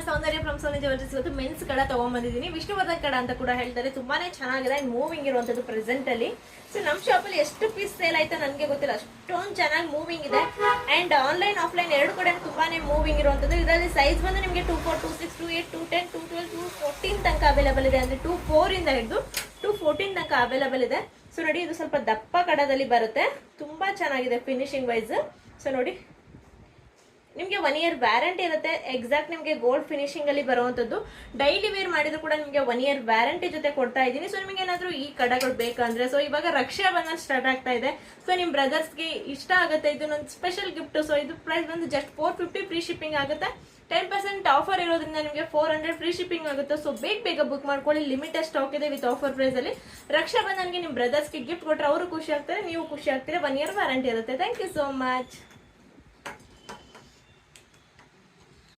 Soundarya from Soni jewellers. ಇವತ್ತು men's ಕಡ ತಗೊಂಡ್ಬಂದಿದ್ದೀನಿ. ವಿಷ್ಣುವರ್ಧನ್ ಕಡ ಅಂತ ಕೂಡ ಹೇಳ್ತಾರೆ. ತುಂಬಾನೇ ಚೆನ್ನಾಗಿದೆ ಅಂಡ್ ಮೂವಿಂಗ್ ಇರುವಂತದ್ದು ಪ್ರೆಸೆಂಟ್ ಅಲ್ಲಿ. ಸೊ ನಮ್ಮ ಶಾಪ್ ಅಲ್ಲಿ ಎಷ್ಟು ಪೀಸ್ ಸೇಲ್ ಆಯ್ತಾ ನನಗೆ ಗೊತ್ತಿಲ್ಲ, ಅಷ್ಟೊಂದು ಚೆನ್ನಾಗಿ ಮೂವಿಂಗ್ ಇದೆ. ಅಂಡ್ ಆನ್ಲೈನ್ ಆಫ್ಲೈನ್ ಎರಡು ಕಡೆ ತುಂಬಾನೇ ಮೂವಿಂಗ್ ಇರುವಂತದ್ದು. ಇದರಲ್ಲಿ ಸೈಜ್ ಬಂದು ನಿಮಗೆ 24, 26, 28, 210, 212, 214 ತನಕ ಅವೈಲೇಬಲ್ ಇದೆ. ಅಂದ್ರೆ 24 ಇಂದ ಹಿಡಿದು 214 ತನಕ ಅವೈಲೇಬಲ್ ಇದೆ. ಸೊ ನೋಡಿ, ಇದು ಸ್ವಲ್ಪ ದಪ್ಪ ಕಡದಲ್ಲಿ ಬರುತ್ತೆ. ತುಂಬಾ ಚೆನ್ನಾಗಿದೆ ಫಿನಿಶಿಂಗ್ ವೈಸ್. ಸೊ ನೋಡಿ, ನಿಮಗೆ 1 year ವ್ಯಾರಂಟಿ ಇರುತ್ತೆ. ಎಕ್ಸಾಕ್ಟ್ ನಿಮಗೆ ಗೋಲ್ಡ್ ಫಿನಿಶಿಂಗ್ ಅಲ್ಲಿ ಬರುವಂತದ್ದು. ಡೈಲಿ ವೇರ್ ಮಾಡಿದ್ರು ಕೂಡ ನಿಮಗೆ 1 year ವ್ಯಾರಂಟಿ ಜೊತೆ ಕೊಡ್ತಾ ಇದ್ದೀನಿ. ಸೊ ನಿಮಗೆ ಏನಾದ್ರು ಈ ಕಡಗಳು ಬೇಕಂದ್ರೆ, ಸೊ ಇವಾಗ ರಕ್ಷಾ ಬಂಧನ ಸ್ಟಾರ್ಟ್ ಆಗ್ತಾ ಇದೆ. ಸೊ ನಿಮ್ ಬ್ರದರ್ಸ್ಗೆ ಇಷ್ಟ ಆಗುತ್ತೆ, ಇದು ನನ್ನ ಸ್ಪೆಷಲ್ ಗಿಫ್ಟ್. ಸೊ ಇದು ಪ್ರೈಸ್ ಬಂದು ಜಸ್ಟ್ 450 ಫ್ರೀ ಶಿಪ್ಪಿಂಗ್ ಆಗುತ್ತೆ. 10% ಆಫರ್ ಇರೋದ್ರಿಂದ ನಿಮಗೆ 400 ಫ್ರೀ ಶಿಪ್ಪಿಂಗ್ ಆಗುತ್ತೆ. ಸೊ ಬೇಗ ಬುಕ್ ಮಾಡ್ಕೊಳ್ಳಿ. ಲಿಮಿಟೆಡ್ ಸ್ಟಾಕ್ ಇದೆ ವಿತ್ ಆಫರ್ ಪ್ರೈಸ್ ಅಲ್ಲಿ. ರಕ್ಷಾ ಬಂಧನ್ಗೆ ನಿಮ್ ಬ್ರದರ್ಸ್ಗೆ ಗಿಫ್ಟ್ ಕೊಟ್ರೆ ಅವರು ಖುಷಿ ಆಗ್ತಾರೆ, ನೀವು ಖುಷಿ ಆಗ್ತೀರಾ. 1 year ವ್ಯಾರಂಟಿ ಇರುತ್ತೆ. Thank you so much.